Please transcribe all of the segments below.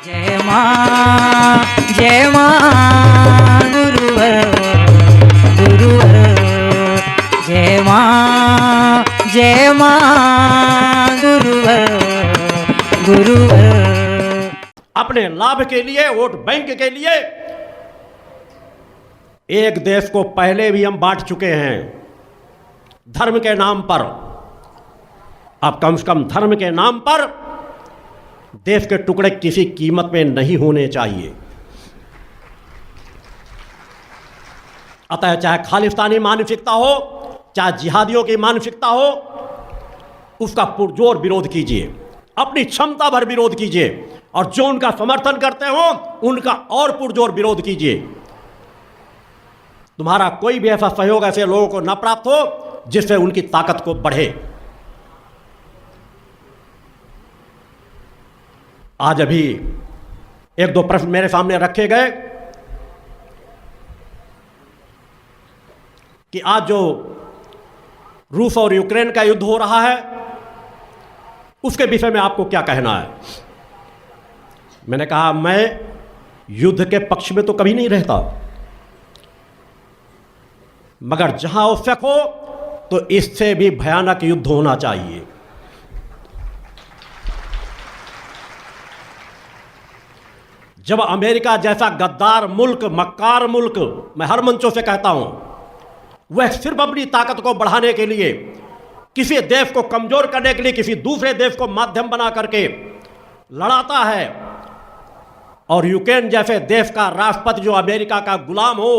जय मां गुरुवर गुरुवर जय मां गुरुवर गुरुवर। अपने लाभ के लिए, वोट बैंक के लिए एक देश को पहले भी हम बांट चुके हैं धर्म के नाम पर। अब कम से कम धर्म के नाम पर देश के टुकड़े किसी कीमत में नहीं होने चाहिए। अतः चाहे खालिस्तानी मानसिकता हो, चाहे जिहादियों की मानसिकता हो, उसका पुरजोर विरोध कीजिए, अपनी क्षमता भर विरोध कीजिए, और जो उनका समर्थन करते हो उनका और पुरजोर विरोध कीजिए। तुम्हारा कोई भी ऐसा सहयोग ऐसे लोगों को न प्राप्त हो जिससे उनकी ताकत को बढ़े। आज अभी एक दो प्रश्न मेरे सामने रखे गए कि आज जो रूस और यूक्रेन का युद्ध हो रहा है उसके विषय में आपको क्या कहना है। मैंने कहा मैं युद्ध के पक्ष में तो कभी नहीं रहता, मगर जहां आवश्यक हो तो इससे भी भयानक युद्ध होना चाहिए। जब अमेरिका जैसा गद्दार मुल्क, मक्कार मुल्क, मैं हर मंचों से कहता हूं, वह सिर्फ अपनी ताकत को बढ़ाने के लिए, किसी देश को कमजोर करने के लिए किसी दूसरे देश को माध्यम बना करके लड़ाता है, और यूक्रेन जैसे देश का राष्ट्रपति जो अमेरिका का गुलाम हो,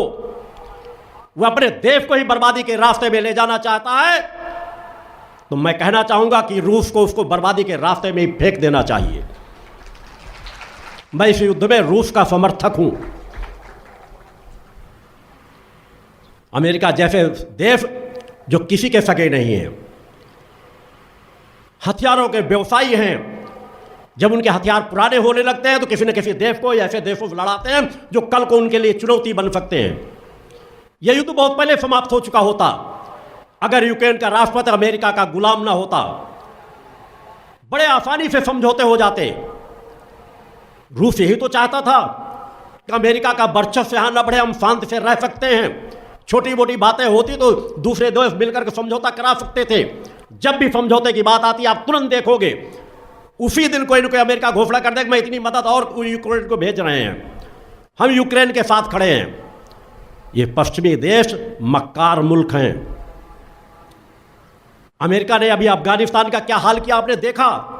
वह अपने देश को ही बर्बादी के रास्ते में ले जाना चाहता है, तो मैं कहना चाहूंगा कि रूस को उसको बर्बादी के रास्ते में ही फेंक देना चाहिए। मैं इस युद्ध में रूस का समर्थक हूं। अमेरिका जैसे देश जो किसी के सगे नहीं है, हथियारों के व्यवसायी हैं, जब उनके हथियार पुराने होने लगते हैं तो किसी न किसी देश को, ऐसे देशों से लड़ाते हैं जो कल को उनके लिए चुनौती बन सकते हैं। यह युद्ध बहुत पहले समाप्त हो चुका होता अगर यूक्रेन का राष्ट्रपति अमेरिका का गुलाम ना होता। बड़े आसानी से समझौते हो जाते। रूस यही तो चाहता था कि अमेरिका का वर्चस्व यहां न बढ़े, हम शांति से रह सकते हैं, छोटी मोटी बातें होती तो दूसरे देश मिलकर के समझौता करा सकते थे। जब भी समझौते की बात आती आप तुरंत देखोगे उसी दिन कोई न कोई अमेरिका घोषणा कर दे कि मैं इतनी मदद और यूक्रेन को भेज रहे हैं, हम यूक्रेन के साथ खड़े हैं। ये पश्चिमी देश मक्कार मुल्क हैं। अमेरिका ने अभी अफगानिस्तान का क्या हाल किया आपने देखा।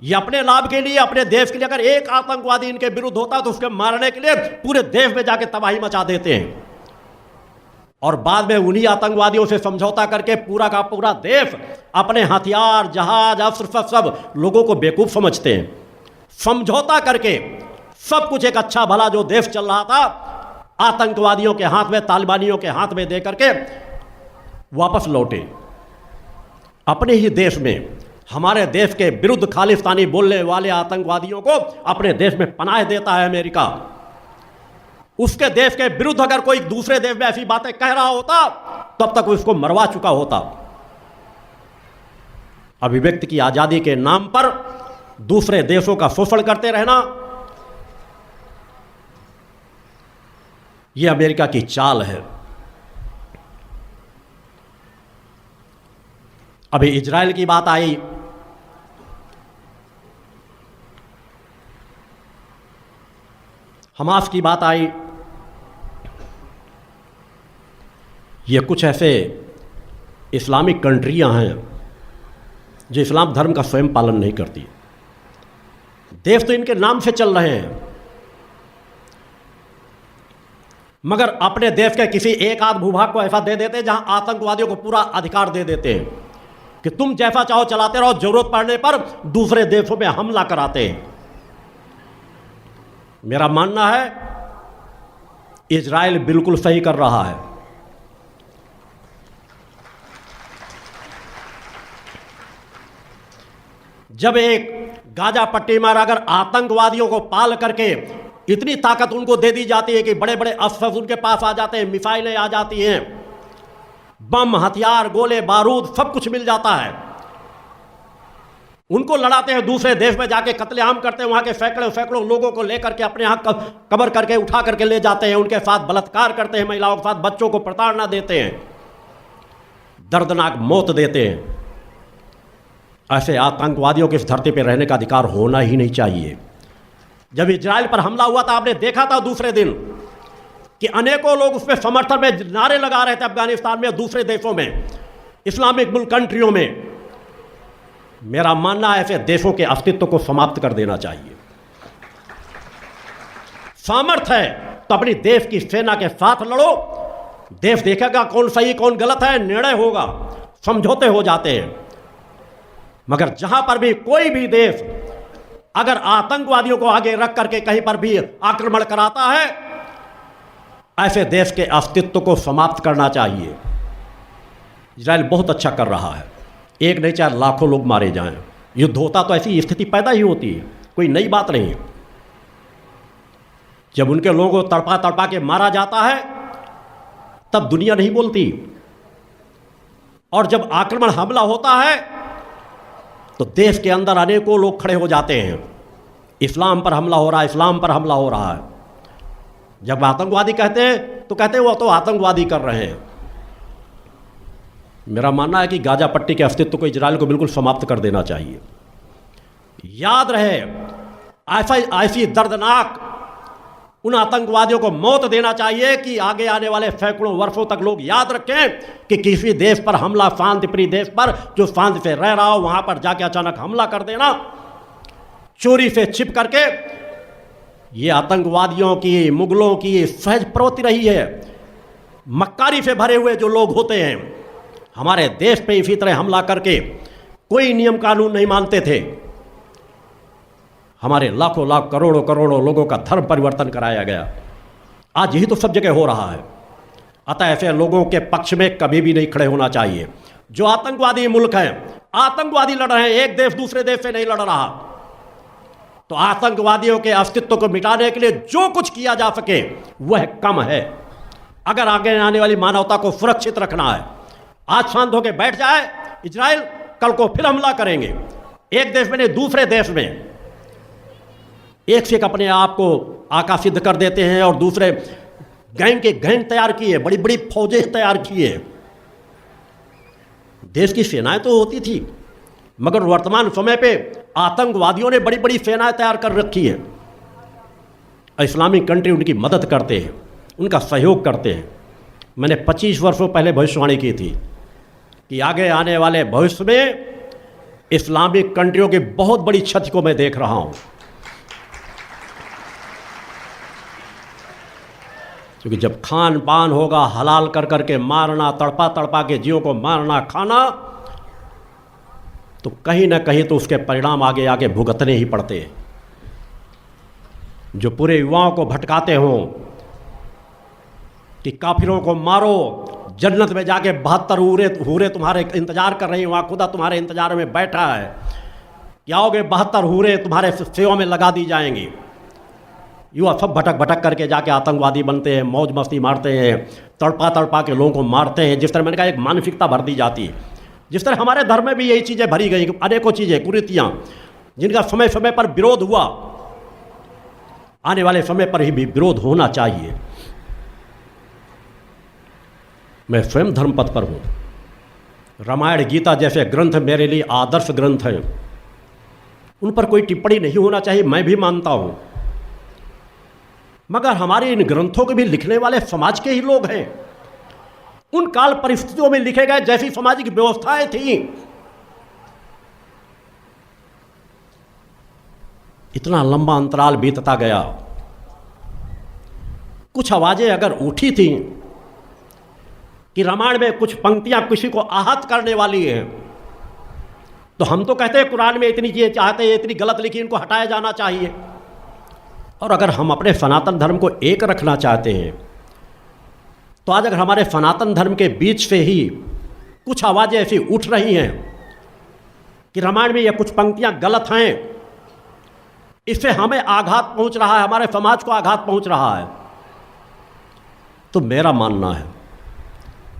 ये अपने लाभ के लिए, अपने देश के लिए, अगर एक आतंकवादी इनके विरुद्ध होता तो उसके मारने के लिए पूरे देश में जाके तबाही मचा देते हैं, और बाद में उन्हीं आतंकवादियों से समझौता करके पूरा का पूरा देश अपने हथियार, जहाज, अस्त्र सब लोगों को बेवकूफ समझते हैं। समझौता करके सब कुछ एक अच्छा भला जो देश चल रहा था आतंकवादियों के हाथ में, तालिबानियों के हाथ में दे करके वापस लौटे। अपने ही देश में, हमारे देश के विरुद्ध खालिस्तानी बोलने वाले आतंकवादियों को अपने देश में पनाह देता है अमेरिका। उसके देश के विरुद्ध अगर कोई दूसरे देश में ऐसी बातें कह रहा होता तब तक उसको मरवा चुका होता। अभिव्यक्ति की आजादी के नाम पर दूसरे देशों का शोषण करते रहना, यह अमेरिका की चाल है। अभी इजराइल की बात आई, हमास की बात आई। ये कुछ ऐसे इस्लामिक कंट्रियां हैं जो इस्लाम धर्म का स्वयं पालन नहीं करती। देश तो इनके नाम से चल रहे हैं, मगर अपने देश के किसी एक आध भूभाग को ऐसा दे देते हैं जहां आतंकवादियों को पूरा अधिकार दे देते हैं कि तुम जैसा चाहो चलाते रहो, जरूरत पड़ने पर दूसरे देशों में हमला कराते हैं। मेरा मानना है इजराइल बिल्कुल सही कर रहा है। जब एक गाजा पट्टी में अगर आतंकवादियों को पाल करके इतनी ताकत उनको दे दी जाती है कि बड़े बड़े अस्त्र उनके पास आ जाते हैं, मिसाइलें आ जाती हैं, बम, हथियार, गोले बारूद सब कुछ मिल जाता है, उनको लड़ाते हैं, दूसरे देश में जाके कत्लेआम करते हैं, वहाँ के सैकड़ों सैकड़ों लोगों को लेकर के अपने यहाँ कबर करके उठा करके ले जाते हैं, उनके साथ बलात्कार करते हैं, महिलाओं के साथ बच्चों को प्रताड़ना देते हैं, दर्दनाक मौत देते हैं। ऐसे आतंकवादियों की इस धरती पर रहने का अधिकार होना ही नहीं चाहिए। जब इजराइल पर हमला हुआ था, आपने देखा था दूसरे दिन कि अनेकों लोग उसमें समर्थन में नारे लगा रहे थे, अफगानिस्तान में, दूसरे देशों में, इस्लामिक मुल्क कंट्रियों में। मेरा मानना है ऐसे देशों के अस्तित्व को समाप्त कर देना चाहिए। सामर्थ्य है तो अपनी देश की सेना के साथ लड़ो, देश देखेगा कौन सही कौन गलत है, निर्णय होगा, समझौते हो जाते हैं। मगर जहां पर भी कोई भी देश अगर आतंकवादियों को आगे रख करके कहीं पर भी आक्रमण कराता है, ऐसे देश के अस्तित्व को समाप्त करना चाहिए। इजराइल बहुत अच्छा कर रहा है, एक नहीं चाहे लाखों लोग मारे जाएं, युद्ध होता तो ऐसी स्थिति पैदा ही होती है, कोई नई बात नहीं। जब उनके लोगों को तड़पा तड़पा के मारा जाता है तब दुनिया नहीं बोलती, और जब आक्रमण हमला होता है तो देश के अंदर अनेकों लोग खड़े हो जाते हैं, इस्लाम पर हमला हो रहा है, इस्लाम पर हमला हो रहा है। जब आतंकवादी कहते हैं तो कहते हैं वो तो आतंकवादी कर रहे हैं। मेरा मानना है कि गाजा पट्टी के अस्तित्व को इजराइल को बिल्कुल समाप्त कर देना चाहिए। याद रहे, ऐसी दर्दनाक उन आतंकवादियों को मौत देना चाहिए कि आगे आने वाले सैकड़ों वर्षों तक लोग याद रखें कि किसी देश पर हमला, शांति प्रिय देश पर जो शांति से रह रहा हो, वहां पर जाके अचानक हमला कर देना, चोरी से छिप करके, ये आतंकवादियों की, मुगलों की सहज प्रवृत्ति रही है। मक्कारी से भरे हुए जो लोग होते हैं, हमारे देश पे इसी तरह हमला करके कोई नियम कानून नहीं मानते थे, हमारे लाखों लाख करोड़ों करोड़ों लोगों का धर्म परिवर्तन कराया गया। आज यही तो सब जगह हो रहा है। अतः ऐसे लोगों के पक्ष में कभी भी नहीं खड़े होना चाहिए। जो आतंकवादी मुल्क हैं, आतंकवादी लड़ रहे हैं, एक देश दूसरे देश से नहीं लड़ रहा, तो आतंकवादियों के अस्तित्व को मिटाने के लिए जो कुछ किया जा सके वह कम है। अगर आगे आने वाली मानवता को सुरक्षित रखना है, आज शांत होकर बैठ जाए इजराइल, कल को फिर हमला करेंगे, एक देश में नहीं दूसरे देश में, एक से एक अपने आप को आकाशित कर देते हैं, और दूसरे गैंग के गैंग तैयार किए, बड़ी बड़ी फौजें तैयार किए। देश की सेनाएं तो होती थी, मगर वर्तमान समय पे आतंकवादियों ने बड़ी बड़ी सेनाएं तैयार कर रखी है। इस्लामिक कंट्री उनकी मदद करते हैं, उनका सहयोग करते हैं। मैंने 25 वर्षों पहले भविष्यवाणी की थी कि आगे आने वाले भविष्य में इस्लामिक कंट्रियों की बहुत बड़ी क्षति को मैं देख रहा हूं, क्योंकि जब खान पान होगा हलाल कर करके मारना, तड़पा तड़पा के जीवों को मारना खाना, तो कहीं ना कहीं तो उसके परिणाम आगे आगे भुगतने ही पड़ते हैं। जो पूरे युवाओं को भटकाते हों कि काफिरों को मारो, जन्नत में जाके 72 हूरे तुम्हारे इंतजार कर रही हैं, वहाँ खुदा तुम्हारे इंतजार में बैठा है, क्या होगे 72 हूरे तुम्हारे सेवा में लगा दी जाएंगी। युवा सब भटक भटक करके जाके आतंकवादी बनते हैं, मौज मस्ती मारते हैं, तड़पा तड़पा के लोगों को मारते हैं। जिस तरह मैंने कहा एक मानसिकता भर दी जाती है, जिस तरह हमारे धर्म में भी यही चीज़ें भरी गई, अनेकों चीज़ें, कुरीतियाँ, जिनका समय समय पर विरोध हुआ, आने वाले समय पर ही भी विरोध होना चाहिए। मैं स्वयं धर्म पथ पर हूँ। रामायण गीता जैसे ग्रंथ मेरे लिए आदर्श ग्रंथ हैं, उन पर कोई टिप्पणी नहीं होना चाहिए, मैं भी मानता हूँ। मगर हमारे इन ग्रंथों के भी लिखने वाले समाज के ही लोग हैं। उन काल परिस्थितियों में लिखे गए जैसी सामाजिक व्यवस्थाएं थी, इतना लंबा अंतराल बीतता गया, कुछ आवाजें अगर उठी थी कि रामायण में कुछ पंक्तियां किसी को आहत करने वाली हैं, तो हम तो कहते हैं कुरान में इतनी चीजें चाहते हैं, इतनी गलत लिखी, इनको हटाया जाना चाहिए। और अगर हम अपने सनातन धर्म को एक रखना चाहते हैं, तो आज अगर हमारे सनातन धर्म के बीच से ही कुछ आवाज़ें ऐसी उठ रही हैं कि रामायण में ये कुछ पंक्तियां गलत हैं, इससे हमें आघात पहुंच रहा है, हमारे समाज को आघात पहुंच रहा है, तो मेरा मानना है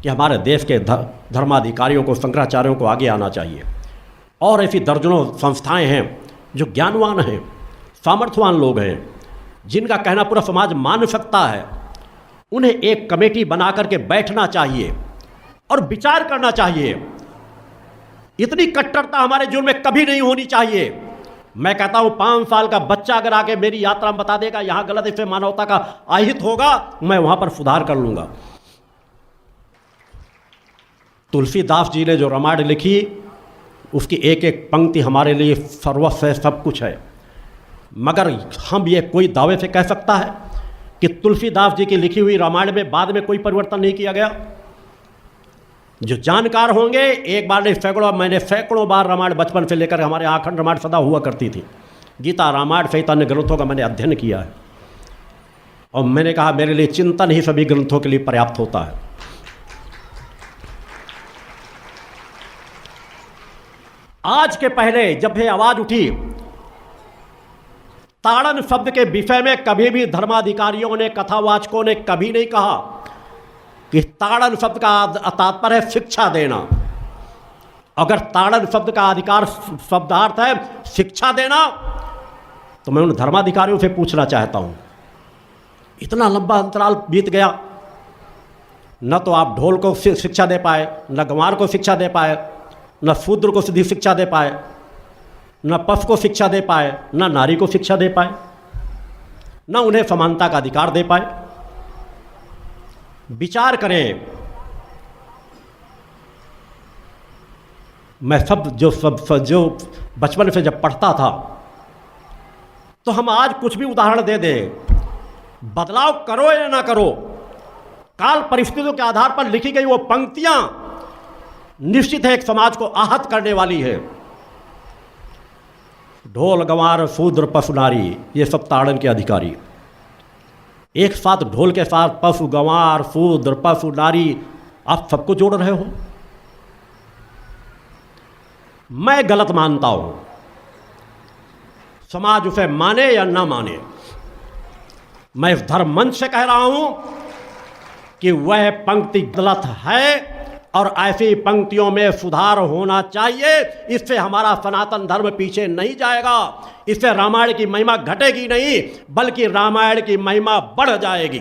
कि हमारे देश के धर्माधिकारियों को, शंकराचार्यों को आगे आना चाहिए। और ऐसी दर्जनों संस्थाएं हैं जो ज्ञानवान हैं, सामर्थ्यवान लोग हैं, जिनका कहना पूरा समाज मान सकता है। उन्हें एक कमेटी बना करके बैठना चाहिए और विचार करना चाहिए। इतनी कट्टरता हमारे जुर्म में कभी नहीं होनी चाहिए। मैं कहता हूं 5 साल का बच्चा अगर आके मेरी यात्रा में बता देगा यहां गलत, इससे मानवता का अहित होगा, मैं वहां पर सुधार कर लूंगा। तुलसीदास जी ने जो रामायण लिखी, उसकी एक एक पंक्ति हमारे लिए सर्वस्व है, सब कुछ है। मगर हम ये कोई दावे से कह सकता है कि तुलसीदास जी की लिखी हुई रामायण में बाद में कोई परिवर्तन नहीं किया गया? जो जानकार होंगे, एक बार नहीं मैंने सैकड़ों बार रामायण बचपन से लेकर हमारे आखंड रामायण सदा हुआ करती थी। गीता, रामायण सहित अन्य ग्रंथों का मैंने अध्ययन किया है और मैंने कहा मेरे लिए चिंतन ही सभी ग्रंथों के लिए पर्याप्त होता है। आज के पहले जब ये आवाज उठी, ताड़न शब्द के विषय में कभी भी धर्माधिकारियों ने, कथावाचकों ने कभी नहीं कहा कि ताड़न शब्द का तात्पर्य है शिक्षा देना। अगर ताड़न शब्द का अधिकार शब्दार्थ है शिक्षा देना, तो मैं उन धर्माधिकारियों से पूछना चाहता हूं, इतना लंबा अंतराल बीत गया, न तो आप ढोल को शिक्षा दे पाए, न गंवार को शिक्षा दे पाए, न शूद्र को सीधी शिक्षा दे पाए, न पशु को शिक्षा दे पाए, न नारी को शिक्षा दे पाए, न उन्हें समानता का अधिकार दे पाए। विचार करें। मैं सब जो बचपन से जब पढ़ता था, तो हम आज कुछ भी उदाहरण दे दें, बदलाव करो या ना करो, काल परिस्थितियों के आधार पर लिखी गई वो पंक्तियां निश्चित है एक समाज को आहत करने वाली है। ढोल, गंवार, शूद्र, पशु, नारी, ये सब ताड़न के अधिकारी। एक साथ ढोल के साथ पशु, गंवार, शूद्र, पशु, नारी, आप सबको जोड़ रहे हो। मैं गलत मानता हूं, समाज उसे माने या ना माने। मैं इस धर्म मंच से कह रहा हूं कि वह पंक्ति गलत है और ऐसी पंक्तियों में सुधार होना चाहिए। इससे हमारा सनातन धर्म पीछे नहीं जाएगा, इससे रामायण की महिमा घटेगी नहीं, बल्कि रामायण की महिमा बढ़ जाएगी।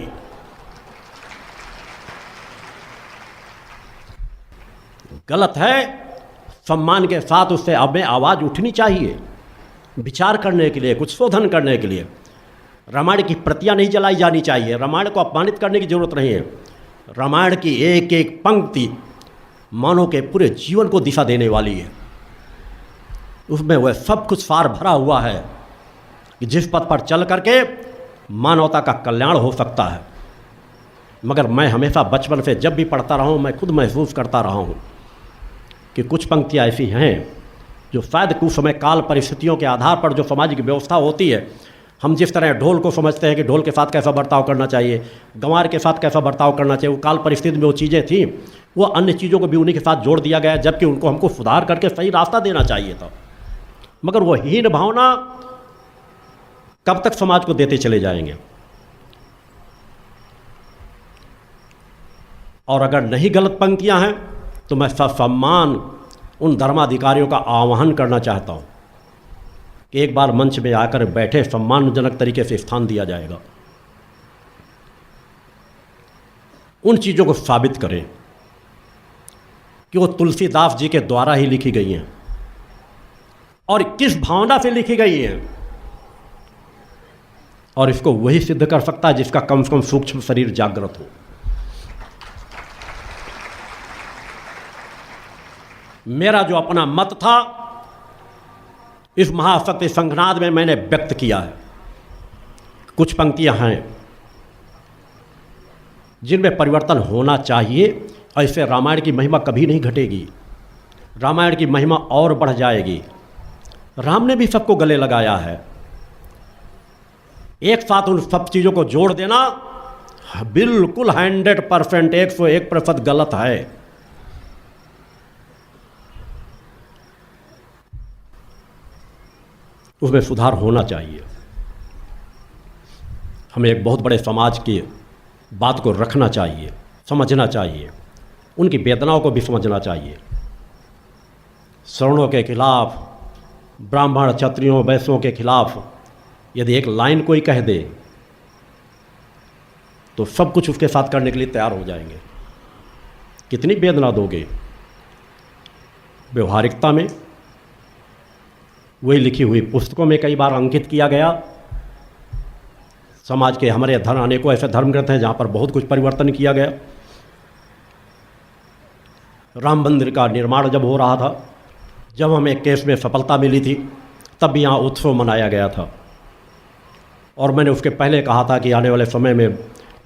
गलत है, सम्मान के साथ उससे हमें आवाज उठनी चाहिए, विचार करने के लिए, कुछ शोधन करने के लिए। रामायण की प्रतियां नहीं जलाई जानी चाहिए, रामायण को अपमानित करने की जरूरत नहीं है। रामायण की एक एक पंक्ति मानव के पूरे जीवन को दिशा देने वाली है। उसमें वह सब कुछ सार भरा हुआ है कि जिस पथ पर चल करके मानवता का कल्याण हो सकता है। मगर मैं हमेशा बचपन से जब भी पढ़ता रहा हूँ, मैं खुद महसूस करता रहा हूँ कि कुछ पंक्तियाँ ऐसी हैं जो शायद कुछ समय काल परिस्थितियों के आधार पर जो सामाजिक व्यवस्था होती है, हम जिस तरह ढोल को समझते हैं कि ढोल के साथ कैसा बर्ताव करना चाहिए, गंवार के साथ कैसा बर्ताव करना चाहिए, वो काल परिस्थिति में वो चीज़ें थी, वो अन्य चीज़ों को भी उन्हीं के साथ जोड़ दिया गया, जबकि उनको हमको सुधार करके सही रास्ता देना चाहिए था। मगर वो हीन भावना कब तक समाज को देते चले जाएंगे? और अगर नहीं गलत पंक्तियां हैं तो मैं सम्मान उन धर्माधिकारियों का आह्वान करना चाहता हूं कि एक बार मंच में आकर बैठे, सम्मानजनक तरीके से स्थान दिया जाएगा। उन चीज़ों को साबित करें कि वो तुलसीदास जी के द्वारा ही लिखी गई हैं और किस भावना से लिखी गई हैं, और इसको वही सिद्ध कर सकता है जिसका कम से कम सूक्ष्म शरीर जागृत हो। मेरा जो अपना मत था इस महाशक्ति संघनाद में मैंने व्यक्त किया है। कुछ पंक्तियां हैं जिनमें परिवर्तन होना चाहिए, ऐसे रामायण की महिमा कभी नहीं घटेगी, रामायण की महिमा और बढ़ जाएगी। राम ने भी सबको गले लगाया है। एक साथ उन सब चीज़ों को जोड़ देना बिल्कुल 100%, 101% गलत है। उसमें सुधार होना चाहिए। हमें एक बहुत बड़े समाज की बात को रखना चाहिए, समझना चाहिए, उनकी वेदनाओं को भी समझना चाहिए। सवर्णों के खिलाफ, ब्राह्मण क्षत्रियों वैश्यों के खिलाफ यदि एक लाइन कोई कह दे तो सब कुछ उसके साथ करने के लिए तैयार हो जाएंगे। कितनी वेदना दोगे? व्यवहारिकता में वही लिखी हुई पुस्तकों में कई बार अंकित किया गया। समाज के हमारे धर्म अनेकों ऐसे धर्म ग्रंथ हैं जहाँ पर बहुत कुछ परिवर्तन किया गया। राम मंदिर का निर्माण जब हो रहा था, जब हमें केस में सफलता मिली थी, तब भी यहाँ उत्सव मनाया गया था। और मैंने उसके पहले कहा था कि आने वाले समय में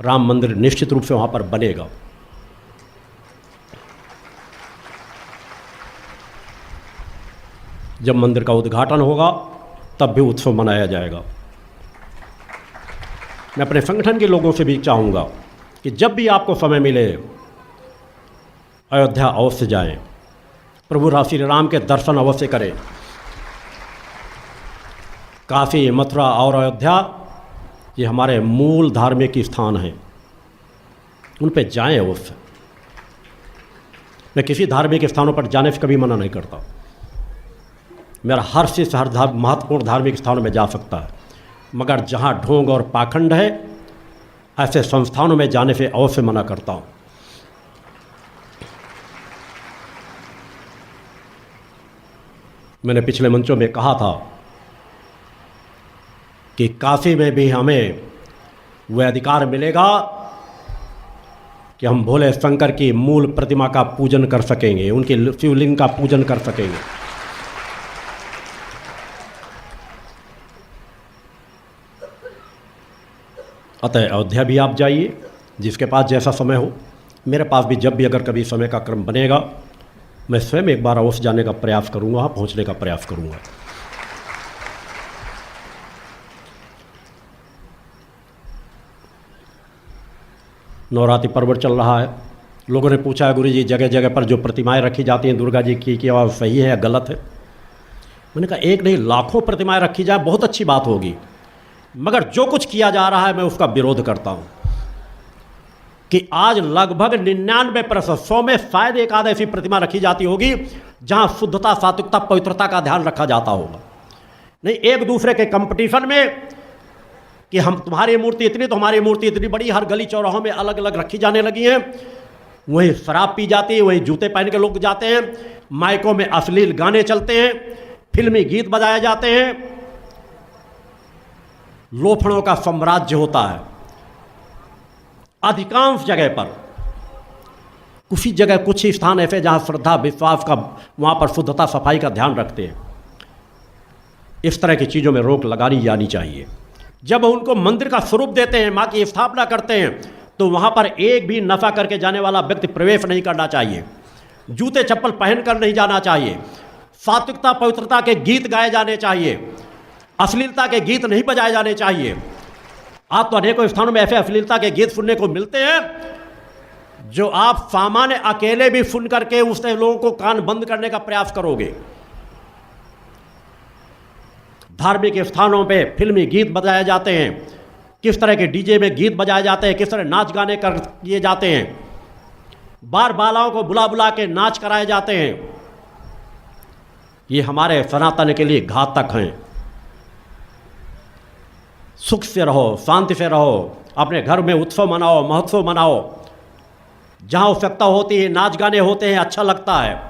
राम मंदिर निश्चित रूप से वहाँ पर बनेगा। जब मंदिर का उद्घाटन होगा तब भी उत्सव मनाया जाएगा। मैं अपने संगठन के लोगों से भी चाहूँगा कि जब भी आपको समय मिले अयोध्या अवश्य जाएं, प्रभु श्री राम के दर्शन अवश्य करें। काशी, मथुरा और अयोध्या ये हमारे मूल धार्मिक स्थान हैं, उन पे जाएं अवश्य। मैं किसी धार्मिक स्थानों पर जाने से कभी मना नहीं करता। मेरा हर शिष्य हर महत्वपूर्ण धार्मिक स्थानों में जा सकता है, मगर जहाँ ढोंग और पाखंड है ऐसे संस्थानों में जाने से अवश्य मना करता हूँ। मैंने पिछले मंचों में कहा था कि काशी में भी हमें वह अधिकार मिलेगा कि हम भोले शंकर की मूल प्रतिमा का पूजन कर सकेंगे, उनकी शिवलिंग का पूजन कर सकेंगे। अतः अयोध्या भी आप जाइए, जिसके पास जैसा समय हो। मेरे पास भी जब भी अगर कभी समय का क्रम बनेगा, मैं स्वयं एक बार अवश्य जाने का प्रयास करूँगा, वहाँ पहुँचने का प्रयास करूँगा। नवरात्रि पर्व चल रहा है। लोगों ने पूछा है, गुरु जी जगह जगह पर जो प्रतिमाएं रखी जाती हैं दुर्गा जी की, क्या सही है या गलत है? मैंने कहा एक नहीं लाखों प्रतिमाएं रखी जाए, बहुत अच्छी बात होगी, मगर जो कुछ किया जा रहा है मैं उसका विरोध करता हूं। कि आज लगभग 99% 100 में शायद एक आध ऐसी प्रतिमा रखी जाती होगी जहां शुद्धता, सात्विकता, पवित्रता का ध्यान रखा जाता होगा। नहीं एक दूसरे के कंपटीशन में कि हम तुम्हारी मूर्ति इतनी तो हमारी मूर्ति इतनी बड़ी, हर गली चौराहों में अलग अलग रखी जाने लगी हैं। वहीं शराब पी जाती है, वहीं जूते पहन के लोग जाते हैं, माइकों में अश्लील गाने चलते हैं, फिल्मी गीत बजाए जाते हैं, लोफड़ों का साम्राज्य होता है। अधिकांश जगह पर, कुछ ही जगह कुछ ही स्थान ऐसे जहां श्रद्धा विश्वास का, वहां पर शुद्धता सफाई का ध्यान रखते हैं। इस तरह की चीज़ों में रोक लगानी जानी चाहिए। जब उनको मंदिर का स्वरूप देते हैं, माँ की स्थापना करते हैं, तो वहाँ पर एक भी नशा करके जाने वाला व्यक्ति प्रवेश नहीं करना चाहिए। जूते चप्पल पहनकर नहीं जाना चाहिए। सात्विकता पवित्रता के गीत गाए जाने चाहिए। अश्लीलता के गीत नहीं बजाए जाने चाहिए। आप तो अनेकों स्थानों में ऐसे अश्लीलता के गीत सुनने को मिलते हैं जो आप सामान्य अकेले भी सुन करके उससे लोगों को कान बंद करने का प्रयास करोगे। धार्मिक स्थानों पे फिल्मी गीत बजाए जाते हैं, किस तरह के डीजे में गीत बजाए जाते हैं, किस तरह नाच गाने कर किए जाते हैं, बार बालाओं को बुला बुला के नाच कराए जाते हैं। ये हमारे सनातन के लिए घातक हैं। सुख से रहो, शांति से रहो, अपने घर में उत्सव मनाओ, महोत्सव मनाओ। जहाँ आवश्यकता होती है नाच गाने होते हैं, अच्छा लगता है,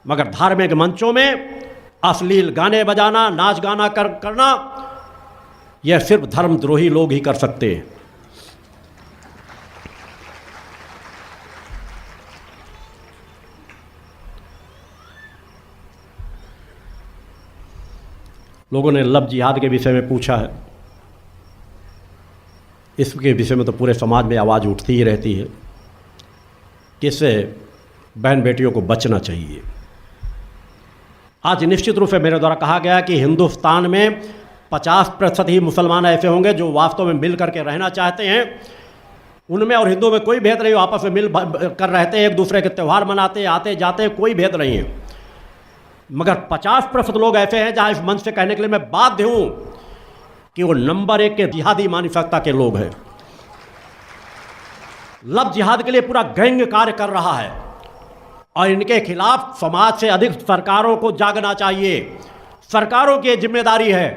मगर धार्मिक मंचों में अश्लील गाने बजाना, नाच गाना करना, यह सिर्फ धर्मद्रोही लोग ही कर सकते हैं। लोगों ने लव जिहाद के विषय में पूछा है। इसके विषय में तो पूरे समाज में आवाज़ उठती ही रहती है कि इससे बहन बेटियों को बचना चाहिए। आज निश्चित रूप से मेरे द्वारा कहा गया कि हिंदुस्तान में 50% ही मुसलमान ऐसे होंगे जो वास्तव में मिल करके रहना चाहते हैं। उनमें और हिंदुओं में कोई भेद नहीं, आपस में मिल कर रहते हैं, एक दूसरे के त्यौहार मनाते आते जाते हैं, कोई भेद नहीं है। मगर 50% लोग ऐसे हैं जहाँ इस मंच से कहने के लिए मैं बाध्य हूँ कि वो नंबर 1 के जिहादी मानसिकता के लोग हैं। लव जिहाद के लिए पूरा गैंग कार्य कर रहा है और इनके खिलाफ समाज से अधिक सरकारों को जागना चाहिए। सरकारों की जिम्मेदारी है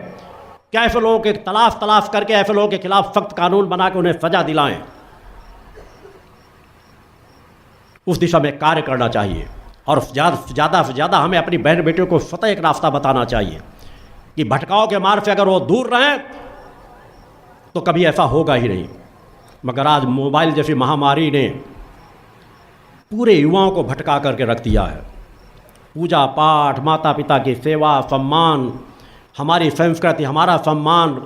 कि ऐसे लोगों के तलाश करके ऐसे लोगों के खिलाफ सख्त कानून बना के उन्हें सजा दिलाएं। उस दिशा में कार्य करना चाहिए और ज़्यादा से ज़्यादा हमें अपनी बहन बेटियों को स्वतः एक रास्ता बताना चाहिए कि भटकाव के मार्ग से अगर वो दूर रहें तो कभी ऐसा होगा ही नहीं। मगर आज मोबाइल जैसी महामारी ने पूरे युवाओं को भटका करके रख दिया है। पूजा पाठ, माता पिता की सेवा, सम्मान, हमारी संस्कृति, हमारा सम्मान,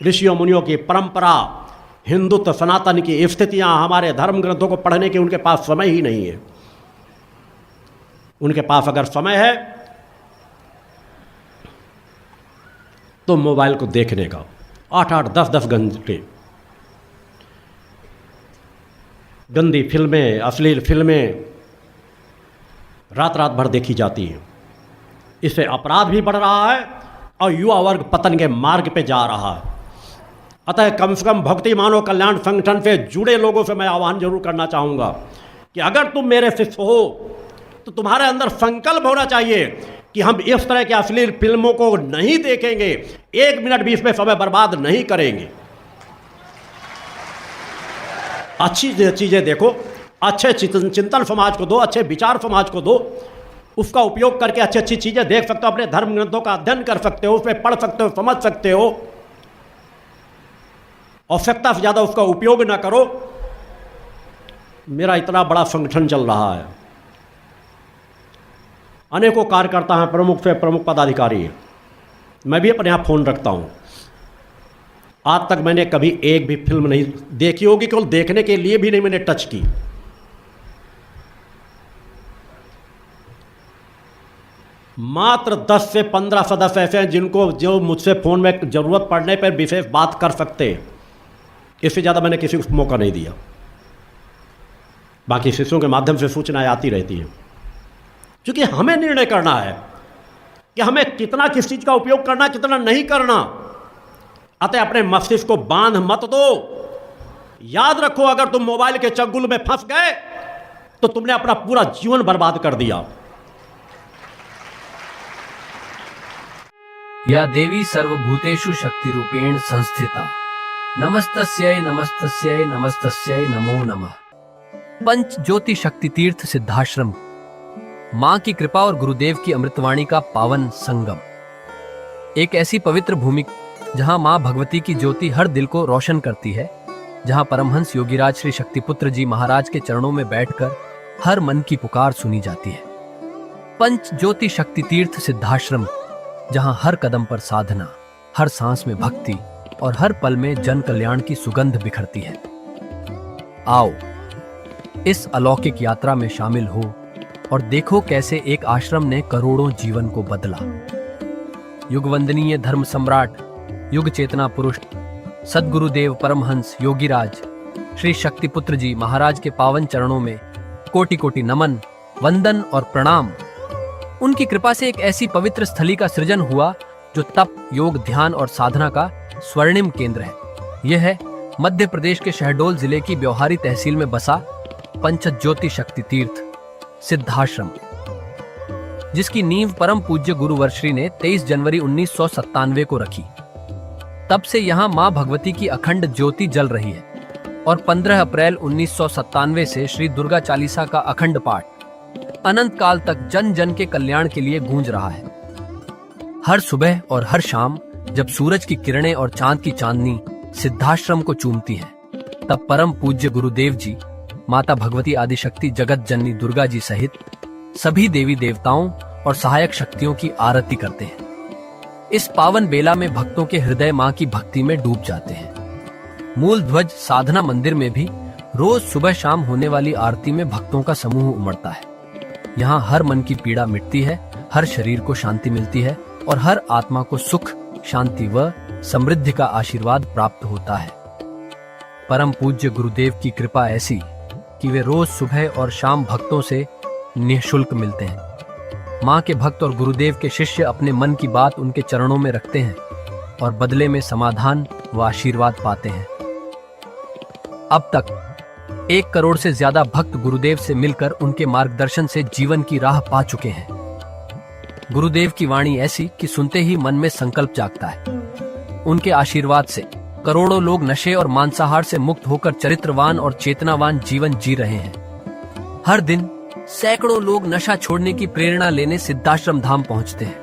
ऋषियों मुनियों की परंपरा, हिंदुत्व सनातन की स्थितियाँ, हमारे धर्म ग्रंथों को पढ़ने की उनके पास समय ही नहीं है। उनके पास अगर समय है तो मोबाइल को देखने का 8-8, 10-10 घंटे गंदी फिल्में, अश्लील फिल्में रात रात भर देखी जाती हैं। इससे अपराध भी बढ़ रहा है और युवा वर्ग पतन के मार्ग पे जा रहा है। अतः कम से कम भक्ति मानव कल्याण संगठन से जुड़े लोगों से मैं आह्वान जरूर करना चाहूँगा कि अगर तुम मेरे शिष्य हो तो तुम्हारे अंदर संकल्प होना चाहिए कि हम इस तरह की अश्लील फिल्मों को नहीं देखेंगे, 1 मिनट भी इसमें समय बर्बाद नहीं करेंगे। अच्छी चीज़ें देखो, अच्छे चिंतन समाज को दो, अच्छे विचार समाज को दो, उसका उपयोग करके अच्छी चीज़ें देख सकते हो, अपने धर्म ग्रंथों का अध्ययन कर सकते हो, उसमें पढ़ सकते हो, समझ सकते हो। आवश्यकता से ज़्यादा उसका उपयोग ना करो। मेरा इतना बड़ा संगठन चल रहा है, अनेकों कार्यकर्ता हैं, प्रमुख से प्रमुख पदाधिकारी हैं, मैं भी अपने यहाँ फ़ोन रखता हूँ। आज तक मैंने कभी एक भी फिल्म नहीं देखी होगी, केवल देखने के लिए भी नहीं मैंने टच की। मात्र 10 से 15 सदस्य ऐसे हैं जो मुझसे फ़ोन में ज़रूरत पड़ने पर विशेष बात कर सकते हैं। इससे ज़्यादा मैंने किसी को मौका नहीं दिया। बाकी शिष्यों के माध्यम से सूचनाएं आती रहती हैं, क्योंकि हमें निर्णय करना है कि हमें कितना किस चीज़ का उपयोग करना, कितना नहीं करना। अतः अपने मस्तिष्क को बांध मत दो। याद रखो, अगर तुम मोबाइल के चंगुल में फंस गए तो तुमने अपना पूरा जीवन बर्बाद कर दिया। या देवी सर्वभूतेषु शक्ति रूपेण संस्थिता, नमस्तस्यै नमस्तस्यै नमस्तस्यै नमो नमः। पंच ज्योति शक्ति तीर्थ सिद्धाश्रम, मां की कृपा और गुरुदेव की अमृतवाणी का पावन संगम। एक ऐसी पवित्र भूमि जहां मां भगवती की ज्योति हर दिल को रोशन करती है, जहां परमहंस योगीराज श्री शक्तिपुत्र जी महाराज के चरणों में बैठकर हर मन की पुकार सुनी जाती है। पंच ज्योति शक्ति तीर्थ सिद्धाश्रम, जहां हर कदम पर साधना, हर सांस में भक्ति और हर पल में जन कल्याण की सुगंध बिखरती है। आओ इस अलौकिक यात्रा में शामिल हो और देखो कैसे एक आश्रम ने करोड़ों जीवन को बदला। युगवंदनीय धर्म सम्राट, युग चेतना पुरुष सद्गुरुदेव परमहंस योगीराज श्री शक्तिपुत्र जी महाराज के पावन चरणों में कोटि कोटि नमन, वंदन और प्रणाम। उनकी कृपा से एक ऐसी पवित्र स्थली का सृजन हुआ जो तप, योग, ध्यान और साधना का स्वर्णिम केंद्र है। यह है मध्य प्रदेश के शहडोल जिले की ब्योहारी तहसील में बसा पंचज्योति शक्ति तीर्थ सिद्धाश्रम, जिसकी नींव परम पूज्य गुरु वर्श्री ने 23 जनवरी 1997 को रखी। तब से यहाँ माँ भगवती की अखंड ज्योति जल रही है और 15 अप्रैल 1997 से श्री दुर्गा चालीसा का अखंड पाठ अनंत काल तक जन जन के कल्याण के लिए गूंज रहा है। हर सुबह और हर शाम जब सूरज की किरणें और चांद की चांदनी सिद्धाश्रम को चूमती हैं, तब परम पूज्य गुरुदेव जी, माता भगवती आदिशक्ति जगत जननी दुर्गा जी सहित सभी देवी देवताओं और सहायक शक्तियों की आरती करते हैं। इस पावन बेला में भक्तों के हृदय मां की भक्ति में डूब जाते हैं। मूल ध्वज साधना मंदिर में भी रोज सुबह शाम होने वाली आरती में भक्तों का समूह उमड़ता है। यहाँ हर मन की पीड़ा मिटती है, हर शरीर को शांति मिलती है और हर आत्मा को सुख, शांति व समृद्धि का आशीर्वाद प्राप्त होता है। परम पूज्य गुरुदेव की कृपा ऐसी कि वे रोज सुबह और शाम भक्तों से निःशुल्क मिलते हैं। माँ के भक्त और गुरुदेव के शिष्य अपने मन की बात उनके चरणों में रखते हैं और बदले में समाधान व आशीर्वाद पाते हैं। अब तक 1 करोड़ से ज्यादा भक्त गुरुदेव से मिलकर उनके मार्गदर्शन से जीवन की राह पा चुके हैं। गुरुदेव की वाणी ऐसी कि सुनते ही मन में संकल्प जागता है। उनके आशीर्वाद से करोड़ों लोग नशे और मांसाहार से मुक्त होकर चरित्रवान और चेतनावान जीवन जी रहे हैं। हर दिन सैकड़ों लोग नशा छोड़ने की प्रेरणा लेने सिद्धाश्रम धाम पहुंचते हैं।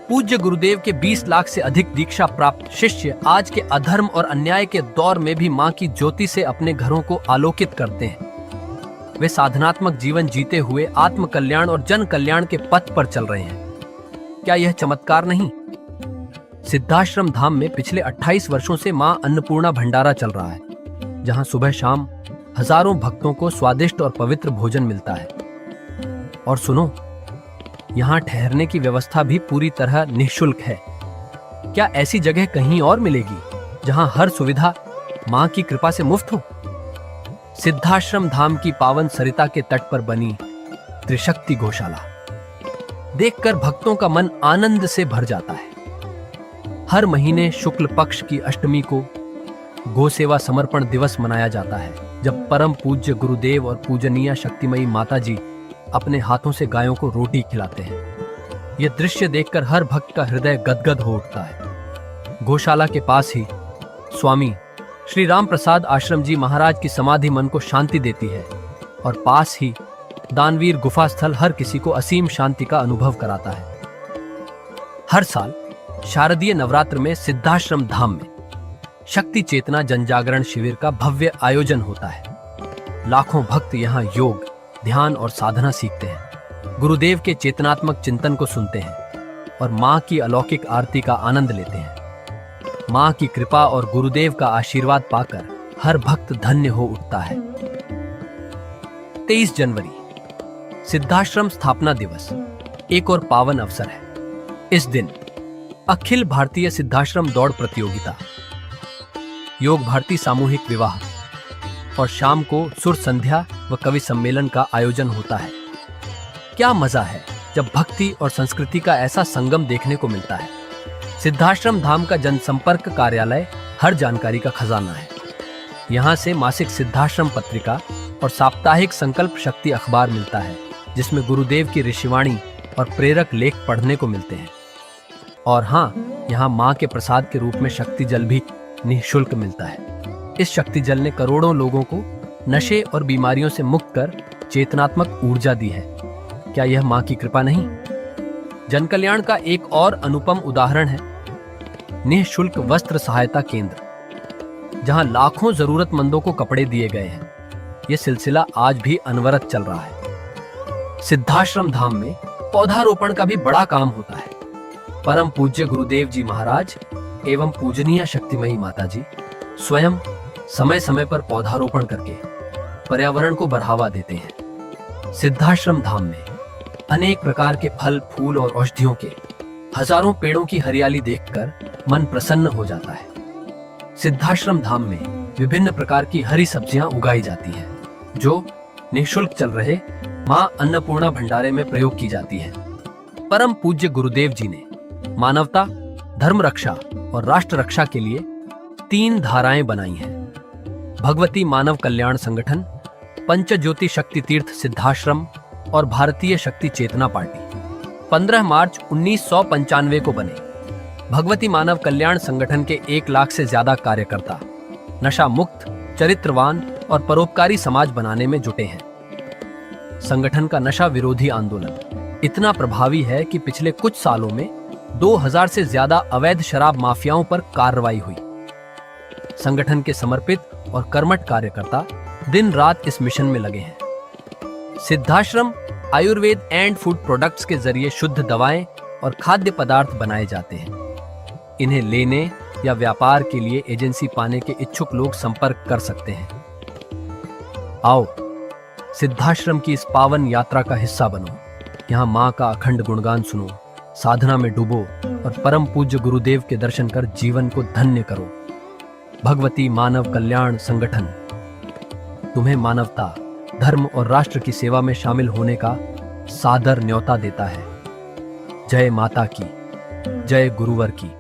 पूज्य गुरुदेव के 20 लाख से अधिक दीक्षा प्राप्त शिष्य आज के अधर्म और अन्याय के दौर में भी मां की ज्योति से अपने घरों को आलोकित करते हैं। वे साधनात्मक जीवन जीते हुए आत्म कल्याण और जन कल्याण के पथ पर चल रहे हैं। क्या यह चमत्कार नहीं? सिद्धाश्रम धाम में पिछले 28 वर्षों से मां अन्नपूर्णा भंडारा चल रहा है, जहां सुबह शाम हजारों भक्तों को स्वादिष्ट और पवित्र भोजन मिलता है। और सुनो, यहाँ ठहरने की व्यवस्था भी पूरी तरह निःशुल्क है। क्या ऐसी जगह कहीं और मिलेगी जहां हर सुविधा मां की कृपा से मुफ्त हो? सिद्धाश्रम धाम की पावन सरिता के तट पर बनी त्रिशक्ति गौशाला देखकर भक्तों का मन आनंद से भर जाता है। हर महीने शुक्ल पक्ष की अष्टमी को गौ सेवा समर्पण दिवस मनाया जाता है, जब परम पूज्य गुरुदेव और पूजनीय शक्तिमयी माता जी अपने हाथों से गायों को रोटी खिलाते हैं। यह दृश्य देखकर हर भक्त का हृदय गदगद हो उठता है। गौशाला के पास ही स्वामी श्री राम प्रसाद आश्रम जी महाराज की समाधि मन को शांति देती है, और पास ही दानवीर गुफा स्थल हर किसी को असीम शांति का अनुभव कराता है। हर साल शारदीय नवरात्र में सिद्धाश्रम धाम में शक्ति चेतना जनजागरण शिविर का भव्य आयोजन होता है। लाखों भक्त यहाँ योग, ध्यान और साधना सीखते हैं, गुरुदेव के चेतनात्मक चिंतन को सुनते हैं और मां की अलौकिक आरती का आनंद लेते हैं। मां की कृपा और गुरुदेव का आशीर्वाद पाकर हर भक्त धन्य हो उठता है। 23 जनवरी सिद्धाश्रम स्थापना दिवस एक और पावन अवसर है। इस दिन अखिल भारतीय सिद्धाश्रम दौड़ प्रतियोगिता, योग भारती सामूहिक विवाह और शाम को सुर संध्या व कवि सम्मेलन का आयोजन होता है। क्या मजा है जब भक्ति और संस्कृति का ऐसा संगम देखने को मिलता है। सिद्धाश्रम धाम का जनसंपर्क कार्यालय हर जानकारी का खजाना है। यहाँ से मासिक सिद्धाश्रम पत्रिका और साप्ताहिक संकल्प शक्ति अखबार मिलता है, जिसमें गुरुदेव की ऋषिवाणी और प्रेरक लेख पढ़ने को मिलते हैं। और हाँ, यहाँ माँ के प्रसाद के रूप में शक्ति जल भी निःशुल्क मिलता है। इस शक्ति जल ने करोड़ों लोगों को नशे और बीमारियों से मुक्त कर चेतनात्मक ऊर्जा दी है। क्या यह मां की कृपा नहीं? जन कल्याण का एक और अनुपम उदाहरण है निःशुल्क वस्त्र सहायता केंद्र, जहां लाखों जरूरतमंदों को कपड़े दिए गए हैं। यह सिलसिला आज भी अनवरत चल रहा है। सिद्धाश्रम धाम में पौधारोपण का भी बड़ा काम होता है। परम पूज्य गुरुदेव जी महाराज एवं पूजनीय शक्तिमयी माता जी स्वयं समय समय पर पौधारोपण करके पर्यावरण को बढ़ावा देते हैं। सिद्धाश्रम धाम में अनेक प्रकार के फल, फूल और औषधियों के हजारों पेड़ों की हरियाली देखकर मन प्रसन्न हो जाता है। सिद्धाश्रम धाम में विभिन्न प्रकार की हरी सब्जियां उगाई जाती हैं, जो निःशुल्क चल रहे मां अन्नपूर्णा भंडारे में प्रयोग की जाती है। परम पूज्य गुरुदेव जी ने मानवता, धर्म रक्षा और राष्ट्र रक्षा के लिए 3 धाराएं बनाई हैं। भगवती मानव कल्याण संगठन, पंचज्योति शक्ति तीर्थ सिद्धाश्रम और भारतीय शक्ति चेतना पार्टी 15 मार्च 1995 को बने। भगवती मानव कल्याण संगठन के 1 लाख से ज्यादा कार्यकर्ता नशा मुक्त, चरित्रवान और परोपकारी समाज बनाने में जुटे हैं। संगठन का नशा विरोधी आंदोलन इतना प्रभावी है कि पिछले कुछ सालों में 2000 से ज्यादा अवैध शराब माफियाओं पर कार्रवाई हुई। संगठन के समर्पित और कर्मठ कार्यकर्ता दिन रात इस मिशन में लगे हैं। Siddhashram Ayurveda and food products के जरिए शुद्ध दवाएं और खाद्य पदार्थ बनाए जाते हैं। इन्हें लेने या व्यापार के लिए एजेंसी पाने के इच्छुक लोग संपर्क कर सकते हैं। आओ सिद्धाश्रम की इस पावन यात्रा का हिस्सा बनो। यहाँ माँ का अखंड गुणगान सुनो, साधना में डूबो और परम पूज्य गुरुदेव के दर्शन कर जीवन को धन्य करो। भगवती मानव कल्याण संगठन तुम्हें मानवता, धर्म और राष्ट्र की सेवा में शामिल होने का सादर न्योता देता है। जय माता की, जय गुरुवर की।